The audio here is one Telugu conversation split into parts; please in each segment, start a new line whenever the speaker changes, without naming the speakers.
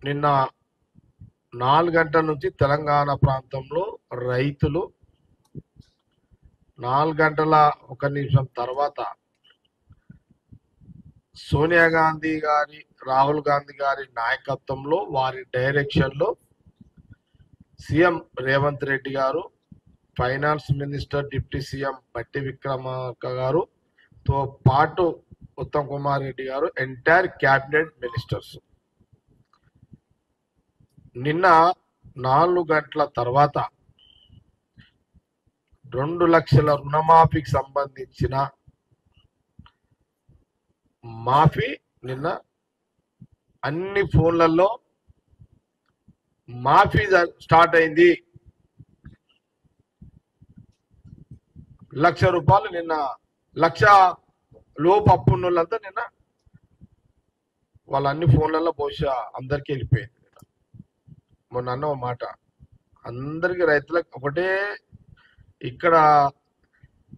నిన్న 4 గంటల నుంచి తెలంగాణ ప్రాంతంలో రైతులు 4 గంటల 1 నిమిషం తర్వాత సోనియా గాంధీ గారి, రాహుల్ గాంధీ గారి నాయకత్వంలో, వారి డైరెక్షన్లో సీఎం రేవంత్ రెడ్డి గారు, ఫైనాన్స్ మినిస్టర్ డిప్యూటీ సీఎం బట్టి విక్రమార్క గారు తో పాటు ఉత్తమ్ కుమార్ రెడ్డి గారు, ఎంటైర్ క్యాబినెట్ మినిస్టర్స్ నిన్న 4 గంటల తర్వాత 2 లక్షల రుణమాఫీకి సంబంధించిన మాఫీ నిన్న అన్ని ఫోన్లలో మాఫీ స్టార్ట్ అయింది. 1,00,000 రూపాయలు నిన్న 1,00,000 లోపు అప్పున్నోళ్ళంతా నిన్న వాళ్ళ అన్ని ఫోన్లలో బహుశా అందరికీ వెళ్ళిపోయింది. మొన్న అన్న మాట, అందరికి రైతులకు ఒకటే, ఇక్కడ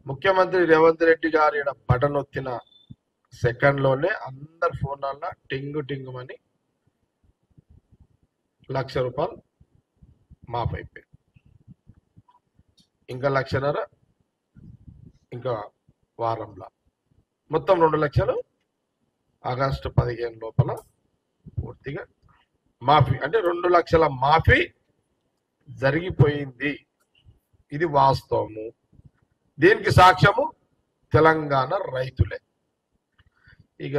ముఖ్యమంత్రి రేవంత్ రెడ్డి గారు బటన్ ఒత్తిన సెకండ్లోనే అందరి ఫోన్లలో టింగు టింగుమని 1,00,000 రూపాయలు మాఫ్ అయిపోయింది. ఇంకా 1,50,000 ఇంకా వారంలో మొత్తం 2 లక్షలు ఆగస్టు 15 లోపల పూర్తిగా మాఫీ, అంటే 2 లక్షల మాఫీ జరిగిపోయింది. ఇది వాస్తవము. దీనికి సాక్ష్యము తెలంగాణ రైతులే. ఇక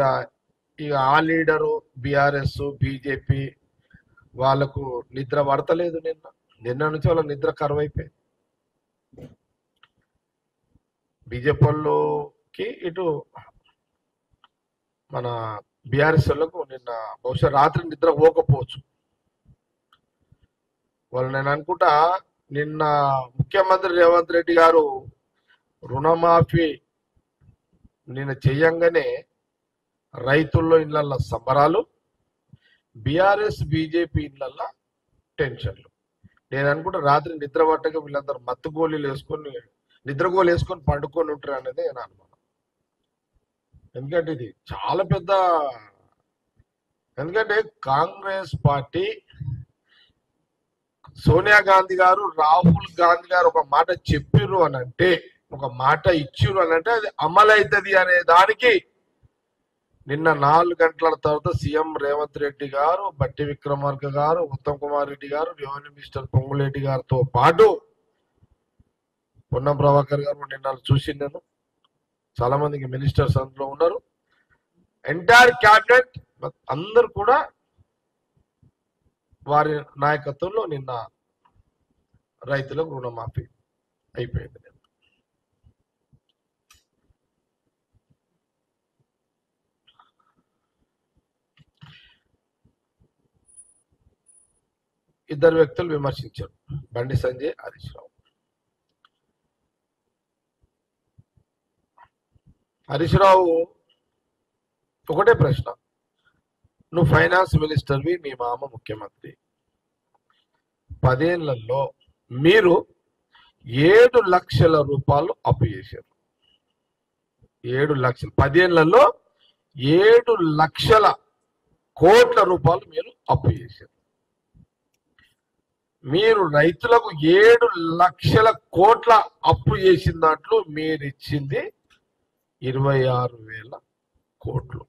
ఆ లీడరు బీఆర్ఎస్, బీజేపీ వాళ్ళకు నిద్ర పడతలేదు. నిన్న నుంచి వాళ్ళ నిద్ర కరువైపోయింది. బీజేపీ వాళ్ళకి, ఇటు మన బీఆర్ఎస్ వాళ్ళకు నిన్న బహుశా రాత్రి నిద్ర పోకపోవచ్చు. వాళ్ళు నేను అనుకుంటా నిన్న ముఖ్యమంత్రి రేవంత్ రెడ్డి గారు రుణమాఫీ నిన్న చెయ్యంగానే రైతుల్లో ఇళ్లల్లో సంబరాలు, బీఆర్ఎస్ బీజేపీ ఇళ్లల్లో టెన్షన్లు. నేను అనుకుంటా రాత్రి నిద్ర పట్టక వీళ్ళందరూ మత్తుగోళీలు వేసుకొని, నిద్రగోలు వేసుకొని పండుకొని ఉంటారు అనేది నేను అనుమానం. ఎందుకంటే ఇది చాలా పెద్ద, ఎందుకంటే కాంగ్రెస్ పార్టీ, సోనియా గాంధీ గారు, రాహుల్ గాంధీ గారు ఒక మాట చెప్పిర్రు అని అంటే, ఒక మాట ఇచ్చిర్రు అని అంటే అది అమలవుతుంది అనే దానికి నిన్న 4 గంటల తర్వాత సీఎం రేవంత్ రెడ్డి గారు, బట్టి విక్రమార్క గారు, ఉత్తమ్ కుమార్ రెడ్డి గారు, రెవెన్యూ మినిస్టర్ పొంగులేటి గారితో పాటు పొన్నం ప్రభాకర్ గారు నిన్న చూసి, నేను చాలా మందికి మినిస్టర్స్ అందులో ఉన్నారు, ఎంటైర్ క్యాబినెట్ అందరు కూడా వారి నాయకత్వంలో నిన్న రైతులకు రుణమాఫీ అయిపోయింది. ఇద్దరు వ్యక్తులు విమర్శించారు, బండి సంజయ్, హరీష్ రావు. హరీష్ రావు ఒకటే ప్రశ్న, నువ్వు ఫైనాన్స్ మినిస్టర్వి, మీ మామ ముఖ్యమంత్రి, 10 ఏళ్లలో మీరు 7 లక్షల రూపాయలు అప్పు చేశారు. 7 లక్షలు, 10 ఏళ్లలో 7 లక్షల కోట్ల రూపాయలు మీరు అప్పు చేశారు. మీరు రైతులకు 7 లక్షల కోట్ల అప్పు చేసిన దాంట్లో మీరు ఇచ్చింది 26,000 కోట్లు.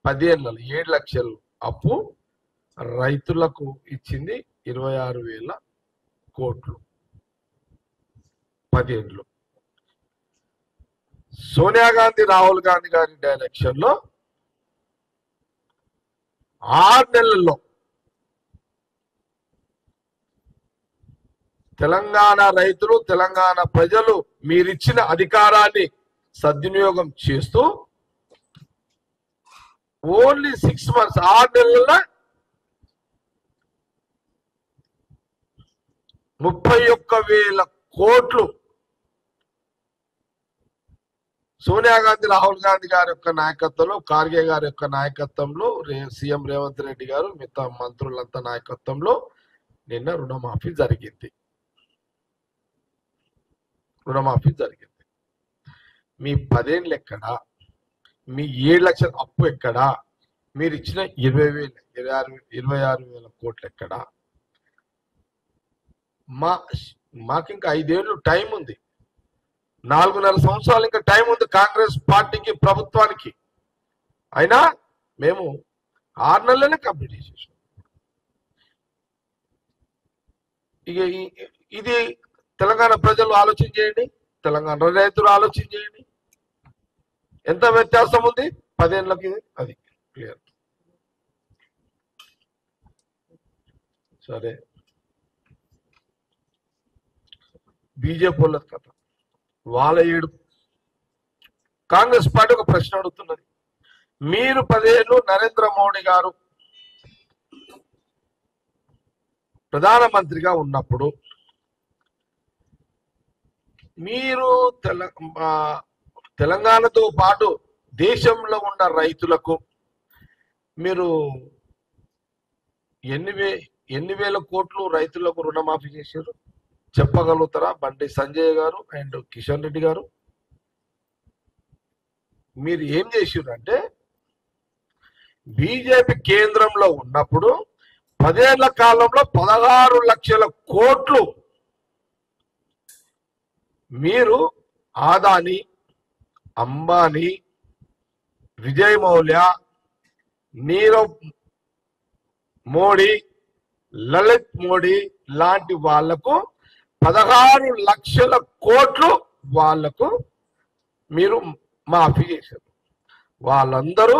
10 ఏళ్లలో 7 లక్షలు అప్పు, రైతులకు ఇచ్చింది 26,000 కోట్లు 10 ఏళ్ళు. సోనియా గాంధీ, రాహుల్ గాంధీ గారి డైరెక్షన్ లో 6 నెలల్లో తెలంగాణ రైతులు, తెలంగాణ ప్రజలు మీరిచ్చిన అధికారాన్ని సద్వినియోగం చేస్తూ ఓన్లీ 6 మంత్స్, 6 నెలల్లో 31,000 కోట్లు సోనియా గాంధీ, రాహుల్ గాంధీ గారి యొక్క నాయకత్వంలో, ఖార్గే గారి యొక్క నాయకత్వంలో, సీఎం రేవంత్ రెడ్డి గారు, మిగతా మంత్రులంతా నాయకత్వంలో నిన్న రుణమాఫీ జరిగింది. మీ 10 ఏళ్ళు ఎక్కడా? మీ 7 లక్షల అప్పు ఎక్కడా? మీరు ఇచ్చిన 26,000 కోట్లు ఎక్కడ? మాకు ఇంకా 5 ఏళ్ళు టైం ఉంది, 4.5 సంవత్సరాలు ఇంకా టైం ఉంది కాంగ్రెస్ పార్టీకి, ప్రభుత్వానికి. అయినా మేము 6 నెలలనే కంప్లీట్ చేసేసాం. ఇక ఇది తెలంగాణ ప్రజలు ఆలోచన చేయండి, తెలంగాణ రైతులు ఆలోచన చేయండి, ఎంత వ్యత్యాసం ఉంది 10 ఏళ్ళకి. అది క్లియర్. సరే, బీజేపీ వాళ్ళది కథ, వాళ్ళ ఏడు. కాంగ్రెస్ పార్టీ ఒక ప్రశ్న అడుగుతున్నది. మీరు 10 ఏళ్ళు నరేంద్ర మోడీ గారు ప్రధానమంత్రిగా ఉన్నప్పుడు మీరు తెలంగాణతో పాటు దేశంలో ఉన్న రైతులకు మీరు ఎన్ని వేల కోట్లు రైతులకు రుణమాఫీ చేశారు చెప్పగలుగుతారా? బండి సంజయ్ గారు అండ్ కిషన్ రెడ్డి గారు, మీరు ఏం చేశారు అంటే, బీజేపీ కేంద్రంలో ఉన్నప్పుడు 10 ఏళ్ల కాలంలో 16 లక్షల కోట్లు మీరు ఆదాని, అంబానీ, విజయ్ మౌల్య, నీరవ్ మోడీ, లలిత్ మోడీ లాంటి వాళ్లకు 16 లక్షల కోట్లు వాళ్లకు మీరు మాఫీ చేశారు. వాళ్ళందరూ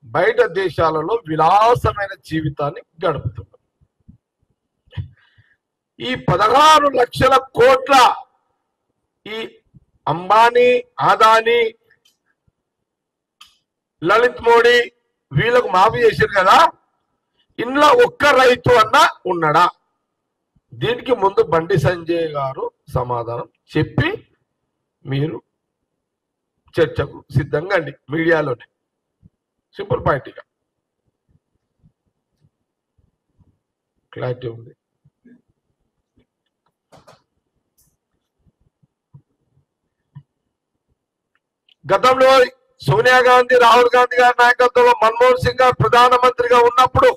బయట దేశాలలో విలాసమైన జీవితాన్ని గడుపుతున్నారు. ఈ 16 లక్షల కోట్ల ఈ అంబానీ, ఆదాని, లలిత్ మోడీ వీళ్ళకు మాఫీ చేశారు కదా, ఇంట్లో ఒక్క రైతు అన్నా ఉన్నాడా? దీనికి ముందు బండి సంజయ్ గారు సమాధానం చెప్పి మీరు చర్చకు సిద్ధంగా అండి. మీడియాలోనే సింపుల్ పాయింట్గా క్లారిటీ ఉంది. గతంలో సోనియా గాంధీ, రాహుల్ గాంధీ గారి నాయకత్వంలో మన్మోహన్ సింగ్ గారు ప్రధానమంత్రిగా ఉన్నప్పుడు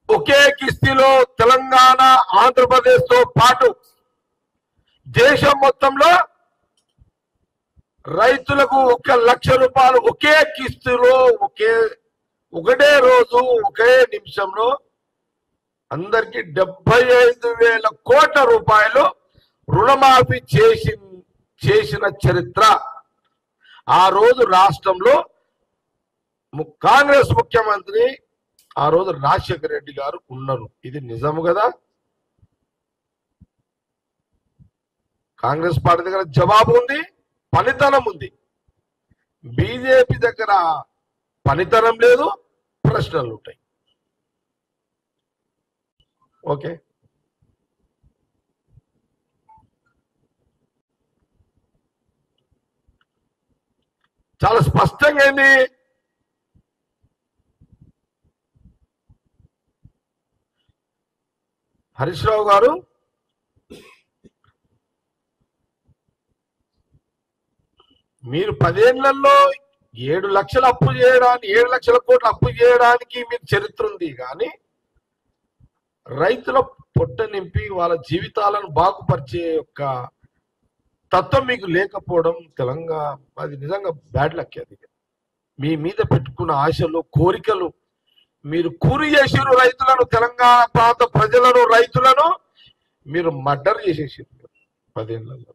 ఒకే కిస్తీలో తెలంగాణ, ఆంధ్రప్రదేశ్ తో పాటు దేశం మొత్తంలో రైతులకు 1 లక్ష రూపాయలు ఒకే కిస్తీలో ఒకటే రోజు ఒకే నిమిషంలో అందరికి 75,000 కోట్ల రూపాయలు రుణమాఫీ చేసిన చరిత్ర. ఆ రోజు రాష్ట్రంలో కాంగ్రెస్ ముఖ్యమంత్రి ఆ రోజు రాజశేఖర రెడ్డి గారు ఉన్నారు. ఇది నిజము కదా? కాంగ్రెస్ పార్టీ దగ్గర జవాబు ఉంది, పనితనం ఉంది. బీజేపీ దగ్గర పనితనం లేదు, ప్రశ్నలు ఉంటాయి. ఓకే, చాలా స్పష్టంగా ఏంది, హరీష్ రావు గారు మీరు 10 ఏళ్లలో 7 లక్షల అప్పు చేయడానికి, 7 లక్షల కోట్ల అప్పు చేయడానికి మీకు చరిత్ర ఉంది. కానీ రైతుల పొట్ట నింపి వాళ్ళ జీవితాలను బాగుపరిచే యొక్క తత్వం మీకు లేకపోవడం తెలంగాణ, అది నిజంగా బ్యాడ్ లక్. అది మీ మీద పెట్టుకున్న ఆశలు, కోరికలు మీరు కూరి చేసిరు. రైతులను, తెలంగాణ ప్రాంత ప్రజలను, రైతులను మీరు మర్డర్ చేసేసారు 10 ఏళ్లలో.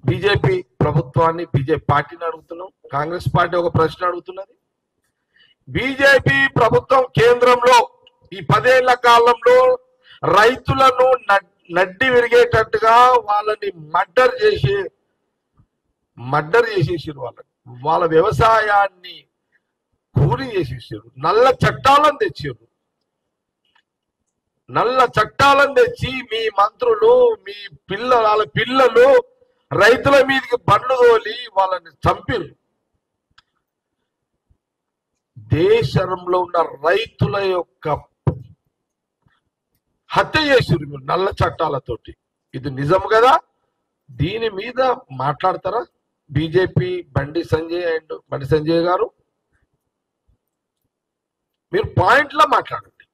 బీజేపీ ప్రభుత్వాన్ని, బీజేపీ పార్టీని అడుగుతున్నాం. కాంగ్రెస్ పార్టీ ఒక ప్రశ్న అడుగుతున్నది. బీజేపీ ప్రభుత్వం కేంద్రంలో ఈ 10 ఏళ్ల కాలంలో రైతులను నడ్డి విరిగేటట్టుగా వాళ్ళని మర్డర్ చేసేసారు. వాళ్ళ వ్యవసాయాన్ని కూలి చేసేసారు. నల్ల చట్టాలను తెచ్చారు. నల్ల చట్టాలను తెచ్చి మీ మంత్రులు, మీ వాళ్ళ పిల్లలు రైతుల మీదకి బండ్లు తోలి వాళ్ళని చంపారు. దేశంలో ఉన్న రైతుల యొక్క హత్య చేసిరు మీరు నల్ల చట్టాలతోటి. ఇది నిజం కదా? దీని మీద మాట్లాడతారా బీజేపీ బండి సంజయ్ గారు? మీరు పాయింట్లో మాట్లాడండి,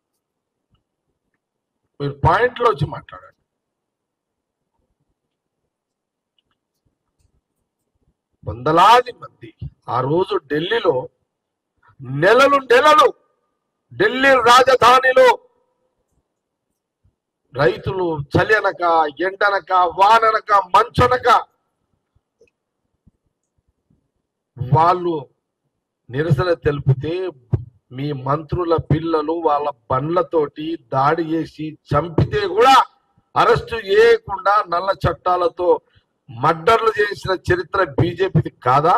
మీరు పాయింట్లో వచ్చి మాట్లాడండి. వందలాది మంది ఆ రోజు ఢిల్లీలో నెలలు ఢిల్లీ రాజధానిలో రైతులు చలియనక ఎండనక వాననక మంచనక వాళ్ళు నిరసన తెలిపితే మీ మంత్రుల పిల్లలు వాళ్ళ బండ్లతోటి దాడి చేసి చంపితే కూడా అరెస్టు చేయకుండా నల్ల చట్టాలతో మర్డర్లు చేసిన చరిత్ర బీజేపీది కాదా?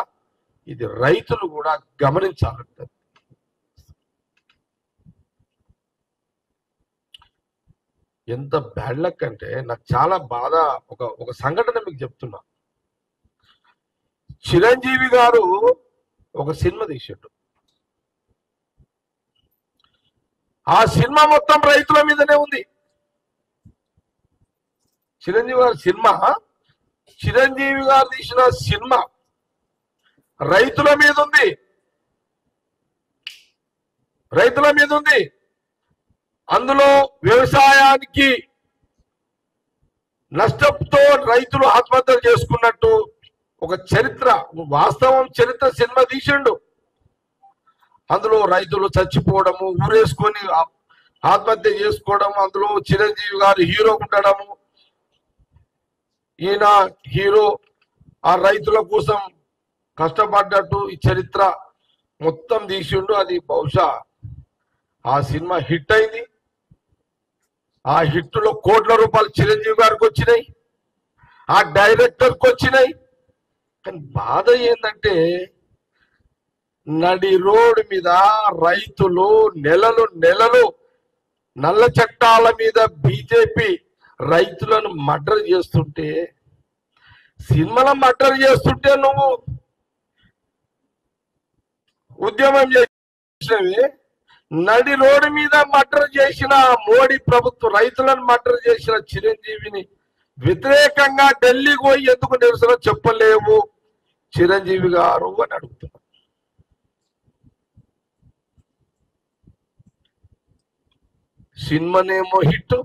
ఇది రైతులు కూడా గమనించాలంటారు. ఎంత బ్యాడ్ లక్ అంటే నాకు చాలా బాధ. ఒక సంఘటన మీకు చెప్తున్నా. చిరంజీవి గారు ఒక సినిమా తీసాడు. ఆ సినిమా మొత్తం రైతుల మీదనే ఉంది. చిరంజీవి గారు తీసిన సినిమా రైతుల మీద ఉంది, అందులో వ్యవసాయానికి నష్టంతో రైతులు ఆత్మహత్యలు చేసుకున్నట్టు ఒక చరిత్ర, వాస్తవం చరిత్ర సినిమా తీసిండు. అందులో రైతులు చచ్చిపోవడము, ఊరేసుకొని ఆత్మహత్య చేసుకోవడం, అందులో చిరంజీవి గారు హీరో ఉండడము, ఈయన హీరో ఆ రైతుల కోసం కష్టపడ్డట్టు ఈ చరిత్ర మొత్తం తీసిండు. అది బహుశా ఆ సినిమా హిట్ అయింది. ఆ హిట్లో కోట్ల రూపాయలు చిరంజీవి గారికి వచ్చినాయి, ఆ డైరెక్టర్కి వచ్చినాయి. కానీ బాధ ఏంటంటే నడి రోడ్డు మీద రైతులు నెలలు నల్ల చట్టాల మీద బీజేపీ రైతులను మర్డర్ చేస్తుంటే, సినిమాలో మర్డర్ చేస్తుంటే నువ్వు ఉద్యమం చేసినవి, నడి రోడ్డు మీద మర్డర్ చేసిన మోడీ ప్రభుత్వం రైతులను మర్డర్ చేసిన చిరంజీవిని వ్యతిరేకంగా ఢిల్లీకి పోయి ఎందుకు నిరసన చెప్పలేవు చిరంజీవి గారు అని అడుగుతున్నారు. సినిమానేమో హిట్,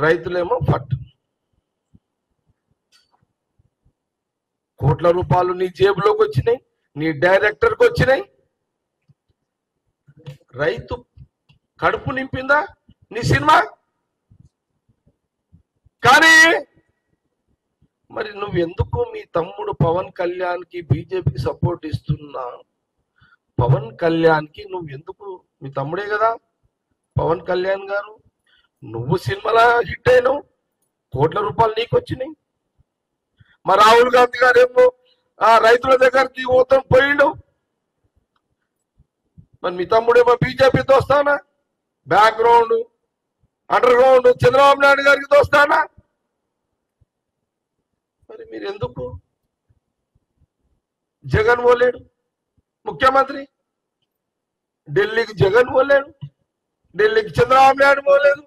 రైతులేమో ఫట్. కోట్ల రూపాయలు నీ జేబులోకి వచ్చినాయి, నీ డైరెక్టర్కి వచ్చినాయి. రైతు కడుపు నింపిందా నీ సినిమా? కానీ మరి నువ్వెందుకు మీ తమ్ముడు పవన్ కళ్యాణ్కి బీజేపీకి సపోర్ట్ ఇస్తున్నా? పవన్ కళ్యాణ్కి నువ్వెందుకు, మీ తమ్ముడే కదా పవన్ కళ్యాణ్ గారు, నువ్వు సినిమాలో హిట్ అయినావు, కోట్ల రూపాయలు నీకు వచ్చినాయి. మరి రాహుల్ గాంధీ గారు ఏమో ఆ రైతుల దగ్గరికి పోతాం పోయిండు. మరి మీ తమ్ముడేమో బీజేపీతో వస్తానా, background under ground Chandrababu Naidu గారికి దోస్తానా? మరి మీరు ఎందుకు? జగన్ పోలేడు ముఖ్యమంత్రి, ఢిల్లీకి జగన్ పోలేడు, ఢిల్లీకి చంద్రబాబు నాయుడు పోలేదు,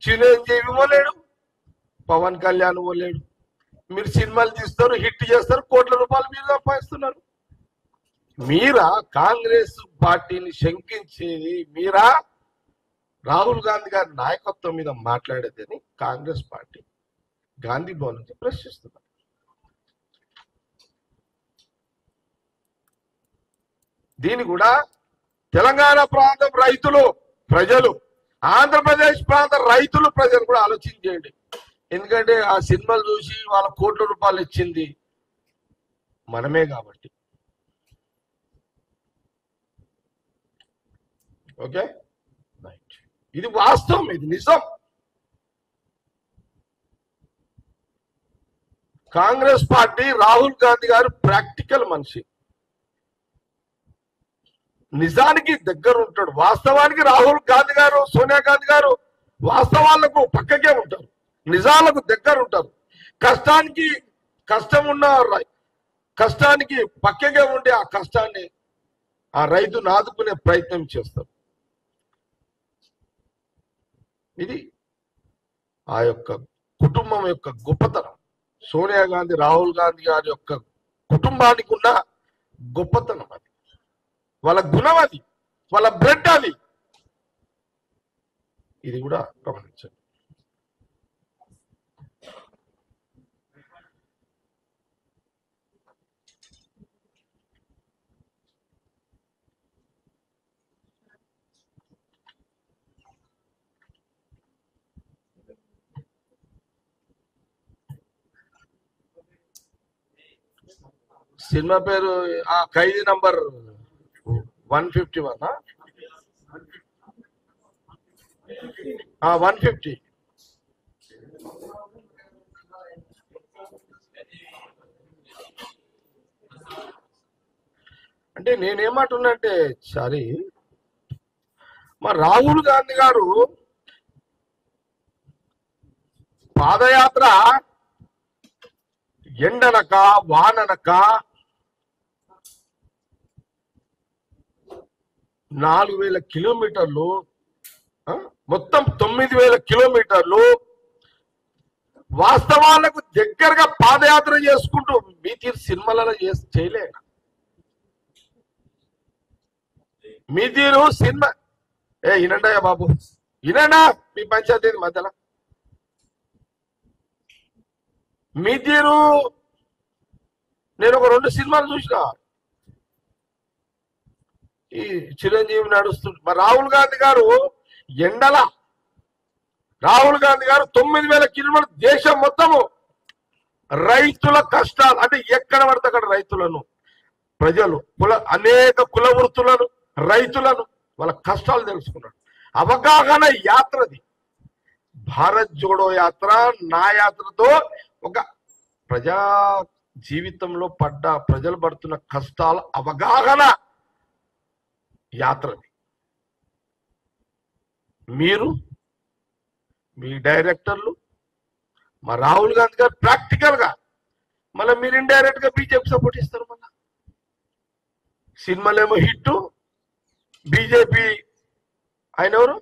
చిరంజీవి పోలేడు, పవన్ కళ్యాణ్ పోలేడు. మీరు సినిమాలు తీస్తారు, హిట్ చేస్తారు, కోట్ల రూపాయలు మీరు సంపాదిస్తున్నారు. మీరా కాంగ్రెస్ పార్టీని శంకించేది? మీరా రాహుల్ గాంధీ గారి నాయకత్వం మీద మాట్లాడేదని కాంగ్రెస్ పార్టీ గాంధీ భవన్ నుంచి ప్రశ్నిస్తున్నారు. దీన్ని కూడా తెలంగాణ ప్రాంతం రైతులు ప్రజలు, ఆంధ్రప్రదేశ్ ప్రాంత రైతులు ప్రజలు కూడా ఆలోచించేయండి. ఎందుకంటే ఆ సినిమాలు చూసి వాళ్ళ కోట్ల రూపాయలు ఇచ్చింది మనమే కాబట్టి. ఓకే, ఇది వాస్తవం, ఇది నిజం. కాంగ్రెస్ పార్టీ, రాహుల్ గాంధీ గారు ప్రాక్టికల్ మనిషి, నిజానికి దగ్గర ఉంటాడు. వాస్తవానికి రాహుల్ గాంధీ గారు, సోనియా గాంధీ గారు వాస్తవాలకు పక్కకే ఉంటారు, నిజాలకు దగ్గర ఉంటారు. కష్టానికి పక్కగా ఉండి ఆ కష్టాన్ని, ఆ రైతును ఆదుకునే ప్రయత్నం చేస్తారు. ఇది ఆ యొక్క కుటుంబం యొక్క గొప్పతనం. సోనియా గాంధీ, రాహుల్ గాంధీ గారి యొక్క కుటుంబానికి ఉన్న గొప్పతనం అది, వాళ్ళ గుణం అది, వాళ్ళ బ్లడ్ అది. ఇది కూడా గమనించండి. సినిమా పేరు ఖైదీ నంబర్ 151. 150. అంటే నేనేమంటున్నా అంటే, సారీ, మా రాహుల్ గాంధీ గారు పాదయాత్ర ఎండనక వాననక 4,000 కిలోమీటర్లు, మొత్తం 9,000 కిలోమీటర్లు వాస్తవాలకు దగ్గరగా పాదయాత్ర చేసుకుంటూ మీ తీరు సినిమాలలో చేయలే. మీ తీరు సినిమా వినండియా బాబు, వినండా మీ పంచాయతీ మధ్యలో. మీ తీరు నేను ఒక 2 సినిమాలు చూసిన. ఈ చిరంజీవి నడుస్తుంది. మరి రాహుల్ గాంధీ గారు ఎండల, రాహుల్ గాంధీ గారు 9,000 కిలోమీటర్లు దేశం మొత్తము రైతుల కష్టాలు, అంటే ఎక్కడ పడితే అక్కడ రైతులను, ప్రజలు, అనేక కుల వృత్తులను, రైతులను, వాళ్ళ కష్టాలు తెలుసుకున్నాడు. అవగాహన యాత్రది. భారత్ జోడో యాత్ర, నా యాత్రతో ఒక ప్రజా జీవితంలో ప్రజలు పడుతున్న కష్టాల అవగాహన యాత్రది. మీరు, మీ డైరెక్టర్లు, మా రాహుల్ గాంధీ గారు ప్రాక్టికల్ గా, మళ్ళీ మీరు ఇండైరెక్ట్ గా బీజేపీ సపోర్ట్ ఇస్తారు. మళ్ళా సినిమాలేమో హిట్, బీజేపీ ఆయన ఎవరు,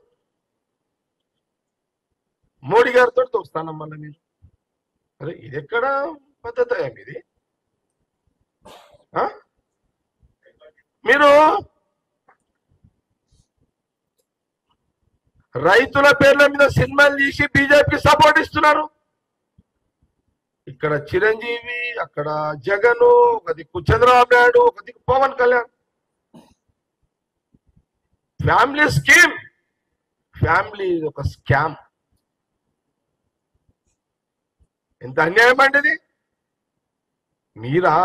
మోడీ గారితో తోస్తానం మళ్ళీ మీరు. అరే ఇది ఎక్కడ పద్ధతి ఇది? మీరు రైతుల పేర్ల మీద సినిమాలు తీసి బీజేపీ సపోర్ట్ ఇస్తున్నారు. ఇక్కడ చిరంజీవి, అక్కడ జగన్, ఒక దిక్కు చంద్రబాబు నాయుడు, ఒక దిక్కు Pawan Kalyan. Family scheme, family ఒక స్కామ్. ఎంత అన్యాయం అంటే ఇది. మీరా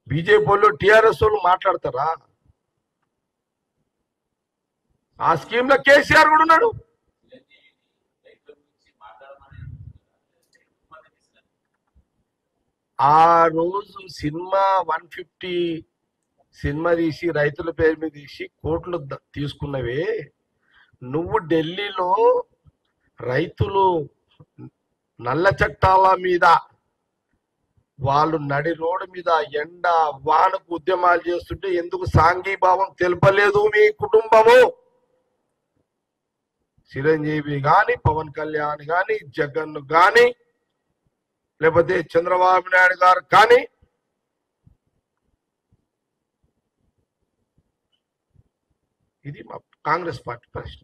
బీజేపీ వాళ్ళు, టిఆర్ఎస్ వాళ్ళు మాట్లాడతారా? ఆ స్కీమ్ లో కేసీఆర్ కూడా ఉన్నాడు. ఆ రోజు సినిమా 150 సినిమా తీసి రైతుల పేరు మీద తీసి కోట్లు తీసుకున్నవే, నువ్వు ఢిల్లీలో రైతులు నల్ల చట్టాల మీద, వాళ్ళు నడి రోడ్డు మీద ఎండ వానకు ఉద్యమాలు చేస్తుంటే ఎందుకు సాంఘీభావం తెలపలేదు మీ కుటుంబము? చిరంజీవి గాని, పవన్ కళ్యాణ్ గాని, జగన్ గాని, లేకపోతే చంద్రబాబు నాయుడు గారు కానీ, ఇది మా కాంగ్రెస్ పార్టీ ప్రశ్న.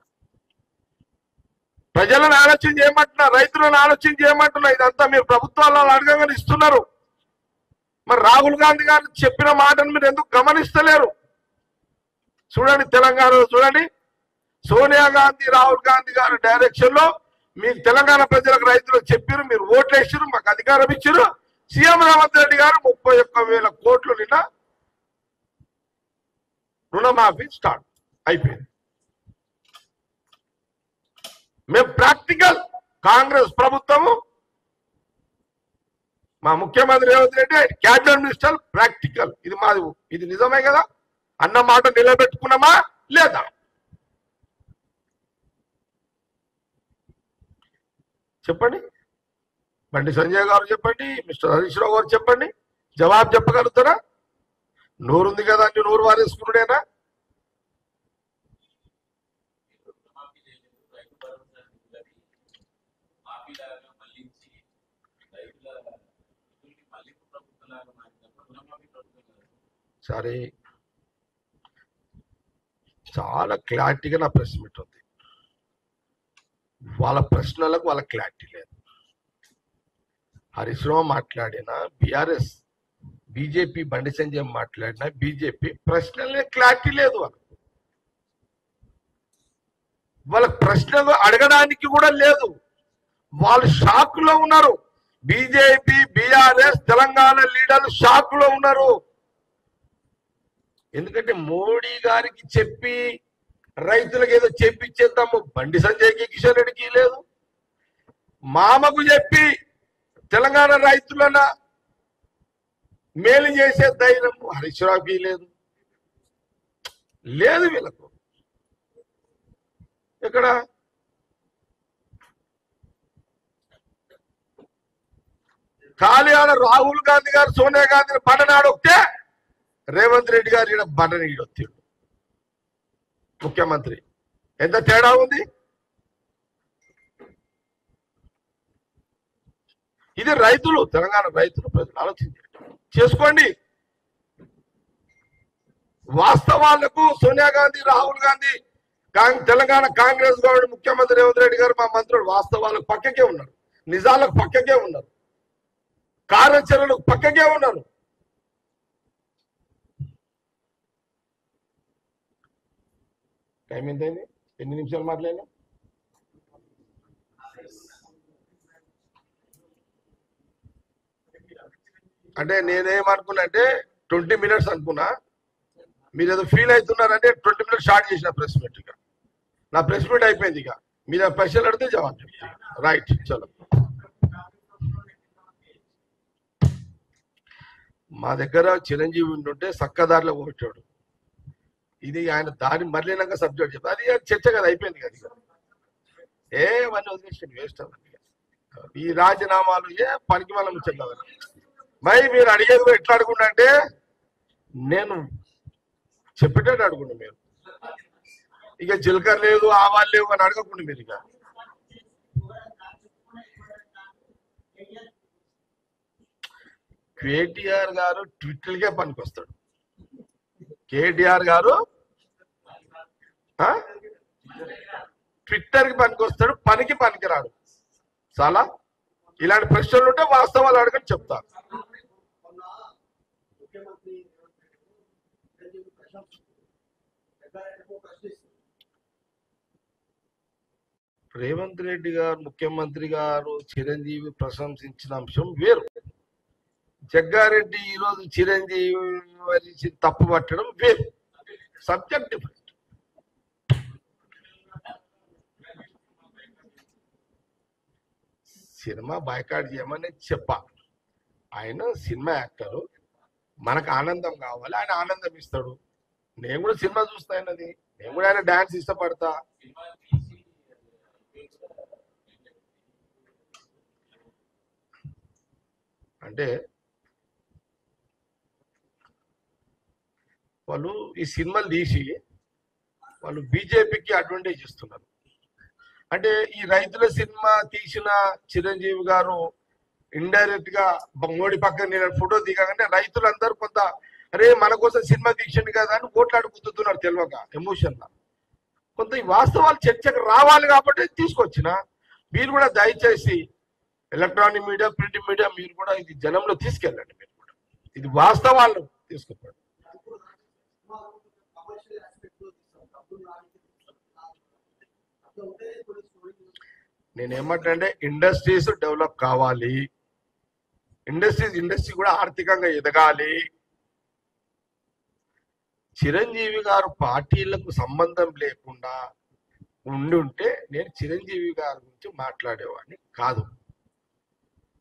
ప్రజలను ఆలోచన చేయమంటున్నా, రైతులను ఆలోచన చేయమంటున్నా. ఇదంతా మీరు ప్రభుత్వాలు అడగగానే ఇస్తున్నారు. మరి రాహుల్ గాంధీ గారు చెప్పిన మాటను మీరు ఎందుకు గమనిస్తలేరు? చూడండి, తెలంగాణలో చూడండి, సోనియా గాంధీ, రాహుల్ గాంధీ గారి డైరెక్షన్ లో మీకు తెలంగాణ ప్రజలకు, రైతులకు చెప్పారు, మీరు ఓట్లు వేసారు, మాకు అధికారం ఇచ్చారు. సీఎం రేవంత్ రెడ్డి గారు 31,000 కోట్లు నిన్న రుణమాఫీ స్టార్ట్ అయిపోయింది. మేము ప్రాక్టికల్, కాంగ్రెస్ ప్రభుత్వము, మా ముఖ్యమంత్రి Revanth Reddy, cabinet minister practical. ఇది మాది, ఇది నిజమే కదా? అన్న మాట నిలబెట్టుకున్నామా లేదా? చెప్పండి. బండి సంజయ్ గారు చెప్పండి, మిస్టర్ హరీష్ రావు గారు చెప్పండి. జవాబు చెప్పగలుగుతారా? నోరుంది కదా అని నోరు వారేసుకున్నాడేనా? సరే, చాలా క్లారిటీగా నా ప్రెస్ మీట్ ఉంది. వాళ్ళ ప్రశ్నలకు వాళ్ళ క్లారిటీ లేదు. హరీష్ రావు మాట్లాడినా, బీఆర్ఎస్ బీజేపీ బండి సంజయ్ మాట్లాడినా, బీజేపీ ప్రశ్నలే క్లారిటీ లేదు. వాళ్ళ ప్రశ్నలు అడగడానికి కూడా లేదు. వాళ్ళు షాక్ లో ఉన్నారు. బీజేపీ బీఆర్ఎస్ తెలంగాణ లీడర్లు షాక్ లో ఉన్నారు. ఎందుకంటే మోడీ గారికి చెప్పి రైతులకు ఏదో చెప్పించేద్దాము బండి సంజయ్కి, కిషన్ రెడ్డికి లేదు. మామకు చెప్పి తెలంగాణ రైతులను మేలు చేసే ధైర్యం హరీష్ రావుకి లేదు. వీళ్ళకు ఇక్కడ ఖాళీ ఆడ రాహుల్ గాంధీ గారు సోనియా గాంధీని బటన్ ఆడొక్తే రేవంత్ రెడ్డి గారు ఈడ బటన్ ఈడొత్తాడు ముఖ్యమంత్రి. ఎంత తేడా ఉంది. ఇది రైతులు, తెలంగాణ రైతులు, ప్రజలు ఆలోచించండి, చేసుకోండి. వాస్తవాలకు సోనియా గాంధీ, రాహుల్ గాంధీ, తెలంగాణ కాంగ్రెస్ గవర్నమెంట్, ముఖ్యమంత్రి రేవంత్ రెడ్డి గారు, మా మంత్రులు వాస్తవాలకు పక్కకే ఉన్నారు, నిజాలకు పక్కకే ఉన్నారు, కార్యాచరణలకు పక్కకే ఉన్నారు. టైం ఎంతైంది? ఎన్ని నిమిషాలు మాట్లాడినా? అంటే నేనేమనుకున్నా అంటే 20 minutes అనుకున్నా. మీరు ఏదో ఫీల్ అవుతున్నారంటే 20 minutes స్టార్ట్ చేసిన ప్రెస్ మీట్. ఇక నా ప్రెస్ మీట్ అయిపోయింది. ఇక మీరు ప్రశ్నలు అడిగితే జవాబు చెప్తాను. రైట్, చలో. మా దగ్గర చిరంజీవి ఉంటుంటే సక్కదారిలో కొట్టాడు. ఇది ఆయన దారి మరలినాక సబ్జెక్ట్ చెప్తారు. అది చర్చ కదా, అయిపోయింది కదా. ఏమన్నీ వదిలేసి వేస్ట్ అవ్వండి. ఈ రాజీనామాలు పనికి మనం ముచ్చట్లేదు. మరి మీరు అడిగేది ఎట్లా అడుగుండ అంటే, నేను చెప్పేటట్టు అడుగుండు. మీరు ఇక జీలకర్ర లేదు, ఆవాలు లేవు అని అడగకుండా మీరు ఇక కేటీఆర్ గారు ట్విట్టర్కే పనికి వస్తాడు. కేటీఆర్ గారు ట్విట్టర్ కి పనికి వస్తాడు, పనికి పనికిరాడు. చాలా ఇలాంటి ప్రశ్నలు ఉంటే వాస్తవాలు అడగని చెప్తారు. రేవంత్ రెడ్డి గారు, ముఖ్యమంత్రి గారు చిరంజీవి ప్రశంసించిన అంశం వేరు. జగ్గారెడ్డి ఈరోజు చిరంజీవి తప్పు పట్టడం వేరు. Subject different. సినిమా బాయ్కాట్ చేయమని చెప్పా. ఆయన సినిమా యాక్టరు, మనకు ఆనందం కావాలి, ఆయన ఆనందం ఇస్తాడు. నేను కూడా సినిమా చూస్తా ఆయనది, నేను కూడా ఆయన డాన్స్ ఇష్టపడతా. అంటే వాళ్ళు ఈ సినిమాలు తీసి వాళ్ళు బీజేపీకి అడ్వాంటేజ్ ఇస్తున్నారు. అంటే ఈ రైతుల సినిమా తీసిన చిరంజీవి గారు ఇండైరెక్ట్ గా మోడీ పక్కన నేను ఫోటో దిగాకంటే రైతులందరూ కొంత అరే మన కోసం సినిమా తీసిండు కదా అని ఓట్లాడుకుతున్నారు తెలియక, ఎమోషన్ లా. కొంత ఈ వాస్తవాలు చర్చకు రావాలి కాబట్టి తీసుకొచ్చిన. మీరు కూడా దయచేసి ఎలక్ట్రానిక్ మీడియా, ప్రింట్ మీడియా, మీరు కూడా ఇది జనంలో తీసుకెళ్ళండి. మీరు కూడా ఇది వాస్తవాలు తీసుకుపోండి. నేనేమంటే ఇండస్ట్రీస్ డెవలప్ కావాలి, ఇండస్ట్రీ కూడా ఆర్థికంగా ఎదగాలి. చిరంజీవి గారు పార్టీలకు సంబంధం లేకుండా ఉండుంటే నేను చిరంజీవి గారి గురించి మాట్లాడేవాడిని కాదు.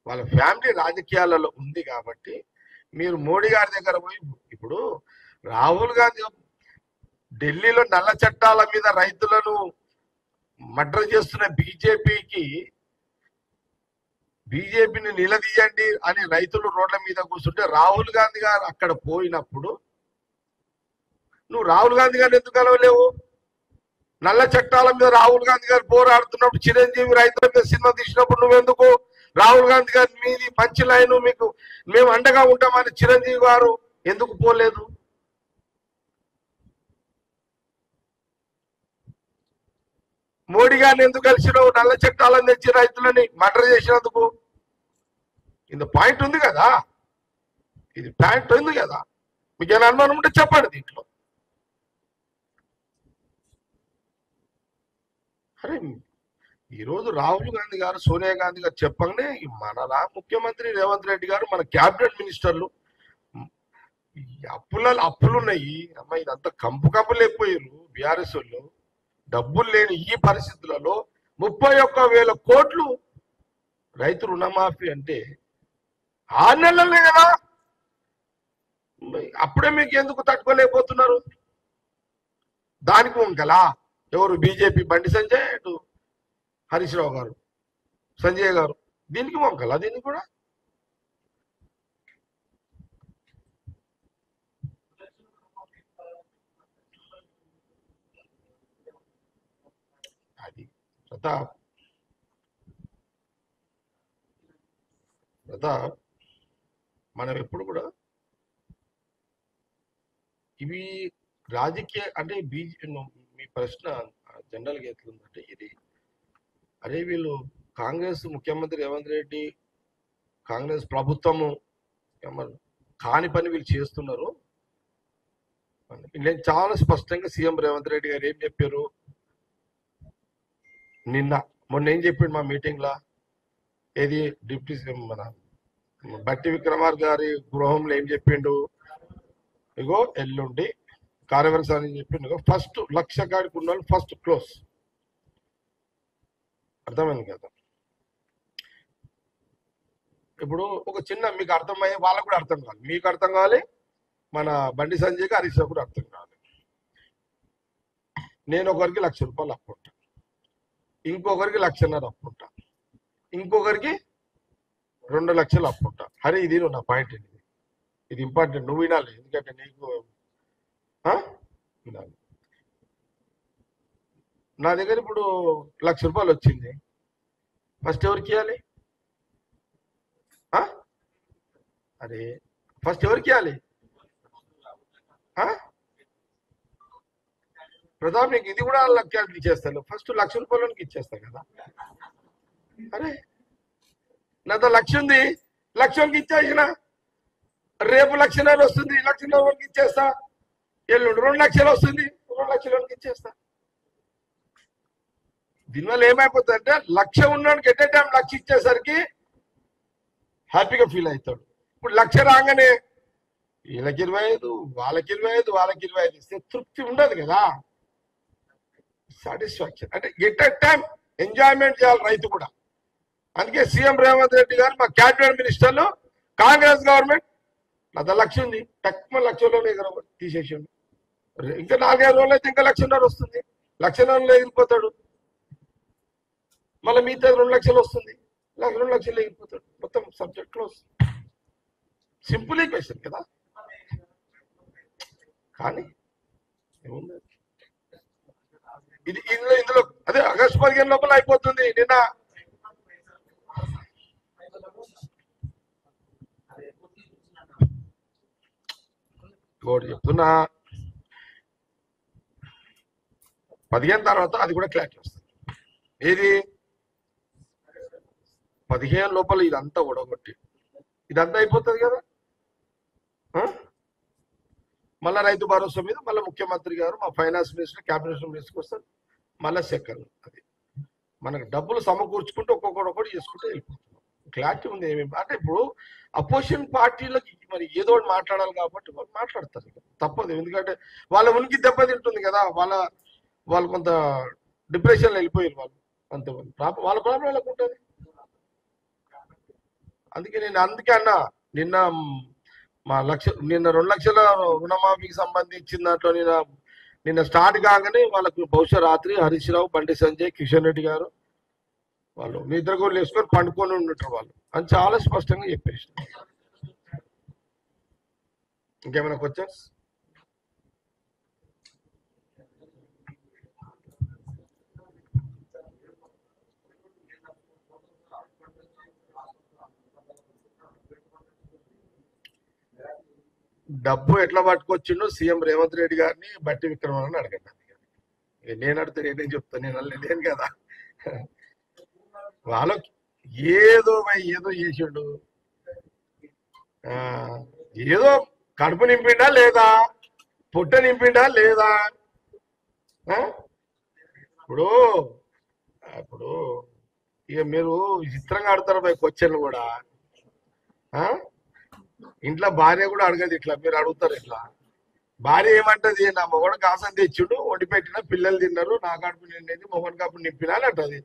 వాళ్ళ ఫ్యామిలీ రాజకీయాలలో ఉంది కాబట్టి మీరు మోడీ గారి దగ్గర పోయి, ఇప్పుడు రాహుల్ గాంధీ ఢిల్లీలో నల్ల చట్టాల మీద రైతులను మర్డర్ చేస్తున్న బీజేపీని నిలదీయండి అని రైతులు రోడ్ల మీద కూర్చుంటే రాహుల్ గాంధీ గారు అక్కడ పోయినప్పుడు నువ్వు రాహుల్ గాంధీ గారిని ఎందుకు కలవలేవు? నల్ల చట్టాల మీద రాహుల్ గాంధీ గారు పోరాడుతున్నప్పుడు చిరంజీవి రైతుల మీద సినిమా తీసినప్పుడు నువ్వెందుకు రాహుల్ గాంధీ గారి మీది పంచి లైన్ మీకు మేము అండగా ఉంటామని చిరంజీవి గారు ఎందుకు పోలేదు? మోడీ గారిని ఎందుకు కలిసినావు? నల్ల చట్టాలను తెచ్చి రైతులని మర్డర్ చేసినందుకు. ఇంత పాయింట్ ఉంది కదా, ఇది పాయింట్ ఉంది కదా. మీకు ఏమైనా అనుమానం ఉంటే చెప్పండి దీంట్లో. అరే ఈరోజు రాహుల్ గాంధీ గారు సోనియా గాంధీ గారు చెప్పగానే మన ముఖ్యమంత్రి రేవంత్ రెడ్డి గారు మన క్యాబినెట్ మినిస్టర్లు అప్పులున్నాయి అమ్మ, ఇదంతా కంపులు అయిపోయారు బీఆర్ఎస్ వాళ్ళు. డబ్బులు లేని ఈ పరిస్థితులలో 31,000 కోట్లు రైతు రుణమాఫీ అంటే 6 నెలలనే కదా. అప్పుడే మీకు ఎందుకు తట్టుకోలేకపోతున్నారు? దానికి ఉంకలా ఎవరు? బీజేపీ బండి సంజయ్, అటు హరీష్ రావు గారు, సంజయ్ గారు, దీనికి వంకలా దీనికి కూడా. అది ప్రతాప్ మనం ఎప్పుడు కూడా ఇవి రాజకీయ అంటే మీ ప్రశ్న జనరల్గా ఎట్లుందంటే ఇది, అరే వీళ్ళు కాంగ్రెస్ ముఖ్యమంత్రి రేవంత్ రెడ్డి, కాంగ్రెస్ ప్రభుత్వము కాని పని వీళ్ళు చేస్తున్నారు. నేను చాలా స్పష్టంగా సీఎం రేవంత్ రెడ్డి గారు ఏం చెప్పారు మొన్న ఏం చెప్పిండు మా మీటింగ్ లా, ఏది డిప్యూటీ సీఎం మన బట్టి విక్రమార్ గారి గృహంలో ఏం చెప్పిండు, ఇగో ఎల్లుండి కార్యవర్గ అని చెప్పిండు, ఫస్ట్ 1,00,000 కాడికి ఉన్న వాళ్ళు ఫస్ట్ క్లోజ్. అర్థమైంది కదా? ఇప్పుడు ఒక చిన్న మీకు అర్థమయ్యే వాళ్ళకు కూడా అర్థం కావాలి, మీకు అర్థం కావాలి, మన బండి సంజయ్కి హరీష్ కూడా అర్థం కావాలి. నేను ఒకరికి 1,00,000 రూపాయలు అప్పుంటా, ఇంకొకరికి 1,50,000 అప్పుంటా, ఇంకొకరికి 2 లక్షలు అప్పుంటా. హరి ఇది నా పాయింట్, ఇది ఇంపార్టెంట్, నువ్వు వినాలి, ఎందుకంటే నీకు వినాలి. నా దగ్గర ఇప్పుడు 1,00,000 రూపాయలు వచ్చింది, ఫస్ట్ ఎవరికి ఇవ్వాలి? అరే ఫస్ట్ ఎవరికి ఇవ్వాలి? ప్రతాప్ నీకు ఇది కూడా లెక్కలు ఇచ్చేస్తాను, ఫస్ట్ 1,00,000 రూపాయలకి ఇచ్చేస్తాను కదా. అరే నాతో 1,00,000 ఉంది, 1,00,000కి ఇచ్చేసిన, రేపు 1,00,000 వస్తుంది, 1,00,000 ఇచ్చేస్తా. ఎల్లుండి 2,00,000 వస్తుంది, 2,00,000 ఇచ్చేస్తా. దీనివల్ల ఏమైపోతుంది అంటే 1,00,000 ఉన్నానికి ఎట్ ఏ టైం 1,00,000 ఇచ్చేసరికి హ్యాపీగా ఫీల్ అవుతాడు. ఇప్పుడు 1,00,000 రాగానే వీళ్ళకి 25, వాళ్ళకి 25, వాళ్ళకి 25 ఇస్తే తృప్తి ఉండదు కదా, సాటిస్ఫాక్షన్. అంటే ఎట్ ఏ టైం ఎంజాయ్మెంట్ చేయాలి రైతు కూడా. అందుకే సీఎం రేవంత్ రెడ్డి గారు మా క్యాబినెట్ మినిస్టర్లు, కాంగ్రెస్ గవర్నమెంట్ నాతో 1,00,000 ఉంది, తక్కువ 1,00,000లోనే తీసేసిండు. ఇంకా 4-5 రోజులు అయితే ఇంకా 1,00,000 వస్తుంది, 1,00,000 ఎగిరిపోతాడు. మళ్ళీ మిగతా 2,00,000 వస్తుంది, 2,00,000 ఎగిరిపోతాడు. మొత్తం సబ్జెక్ట్ క్లోజ్. సింపుల్ ఈక్వేషన్ కదా. కానీ ఏముంది ఇది, ఇందులో అదే ఆగస్టు 15 లోపల అయిపోతుంది. నిన్న చెప్తున్నా 15 తర్వాత అది కూడా క్లారిటీ వస్తుంది. ఏది 15 లోపల ఇదంతా ఒడగొట్టి ఇదంతా అయిపోతుంది కదా. మళ్ళీ రైతు భరోసా మీద మళ్ళీ ముఖ్యమంత్రి గారు, మా ఫైనాన్స్ మినిస్టర్, క్యాబినెట్ మినిస్టర్కి వస్తారు. మళ్ళీ సెకండ్ అది మనకు డబ్బులు సమకూర్చుకుంటూ ఒక్కొక్కటి చేసుకుంటూ వెళ్ళిపోతున్నాం. క్లారిటీ ఉంది ఏమేమి అంటే. ఇప్పుడు అపోజిషన్ పార్టీలకి మరి ఏదో ఒకటి మాట్లాడాలి కాబట్టి వాళ్ళు మాట్లాడతారు, తప్పదు. ఎందుకంటే వాళ్ళ ఉనికి దెబ్బతింటుంది కదా, వాళ్ళు కొంత డిప్రెషన్లో వెళ్ళిపోయారు వాళ్ళు, అంత వాళ్ళ ప్రాబ్లం వాళ్ళకు ఉంటుంది. అందుకే అన్నా నిన్న నిన్న 2 లక్షల రుణమాఫీకి సంబంధించిన దాంట్లో నిన్న స్టార్ట్ కాగానే వాళ్ళకు బహుశా రాత్రి హరీష్ రావు, బండి సంజయ్, కిషన్ రెడ్డి గారు వాళ్ళు నిద్ర కూడా వేసుకొని పండుకొని ఉన్నట్టు వాళ్ళు అని చాలా స్పష్టంగా చెప్పేసి. ఇంకేమైనా క్వశ్చన్స్? డబ్బు ఎట్లా పట్టుకొచ్చిండో సీఎం రేవంత్ రెడ్డి గారిని బట్టి విక్రమార్కని అడగండి. నేను అడితే నేనేం చెప్తాను, నేను లేను కదా. వాళ్ళకి ఏదో చేసిండు, ఏదో కడుపు నింపిండా లేదా, పొట్ట నింపిండా లేదా. ఇప్పుడు ఇక మీరు విచిత్రంగా ఆడతారు పోయి క్వశ్చన్లు కూడా. ఇంట్లో భార్య కూడా అడగదు ఇట్లా, మీరు అడుగుతారు ఇట్లా. భార్య ఏమంటది, నా మొగడు కాసం తెచ్చుడు, వండి పెట్టిన పిల్లలు తిన్నారు, నా కడుపు నిండేది, మొగన్ కడుపు నింపినా అని అంటది.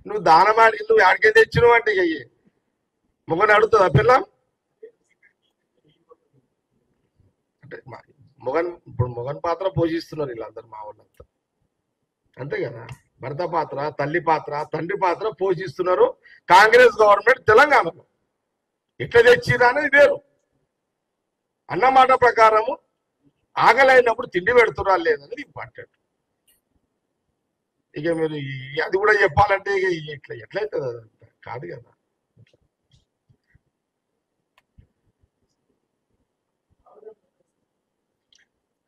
నువ్వు దానమాడి నువ్వు ఆడికే తెచ్చినావు అంటే అయ్యి మొగని అడుగుతుందా పిల్ల అంటే. ఇప్పుడు మొగన్ పాత్ర పోషిస్తున్నారు వీళ్ళందరూ మా వాళ్ళంతా, అంతే కదా. భర్త పాత్ర, తల్లి పాత్ర, తండ్రి పాత్ర పోషిస్తున్నారు కాంగ్రెస్ గవర్నమెంట్ తెలంగాణలో. ఎట్లా తెచ్చిరా అనేది వేరు. అన్నమాట ప్రకారము ఆకలైనప్పుడు తిండి పెడుతురా లేదనేది ఇంపార్టెంట్. ఇక మీరు అది కూడా చెప్పాలంటే ఇక ఎట్లయితుంది అదంతా కాదు కదా.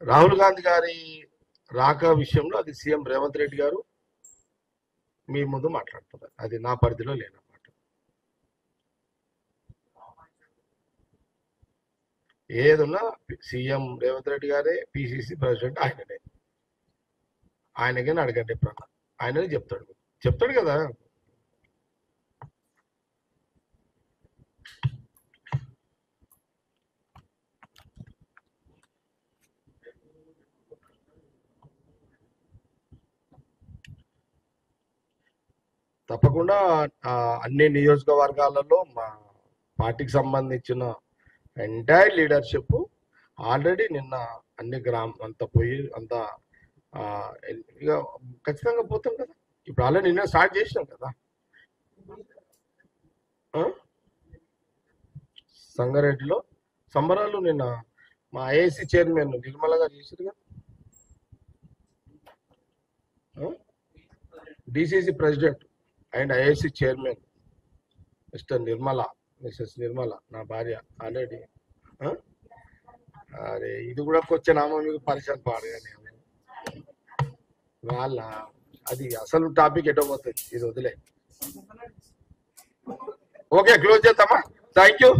రాహుల్ గాంధీ గారి రాక విషయంలో అది సీఎం రేవంత్ రెడ్డి గారు మీ ముందు మాట్లాడుతున్నారు, అది నా పరిధిలో లేనమాట. ఏదున్నా సీఎం రేవంత్ రెడ్డి గారే, పిసిసి ప్రెసిడెంట్ ఆయననే, ఆయనకైనా అడగండి ఎప్పుడన్నా, ఆయననే చెప్తాడు కదా. తప్పకుండా అన్ని నియోజకవర్గాలలో మా పార్టీకి సంబంధించిన ఎంటైర్ లీడర్షిప్ ఆల్రెడీ నిన్న అన్ని అంతా పోయి అంతా ఇక ఖచ్చితంగా పోతాం కదా. ఇప్పుడు ఆల్రెడీ నిన్న స్టార్ట్ చేసినాం కదా. సంగారెడ్డిలో సంబరాలు నిన్న మా ఐఏసీ చైర్మన్ నిర్మల గారు చేశారు కదా. DCC president and IAC chairman Mrs Nirmala నా భార్య ఆల్రెడీ. అరే ఇది కూడా వచ్చానామో మీకు పరిచయం పాడు కానీ వాళ్ళ అది అసలు టాపిక్ ఎటో పోతుంది, ఇది వదిలే. ఓకే, క్లోజ్ చేద్దామా. Thank you.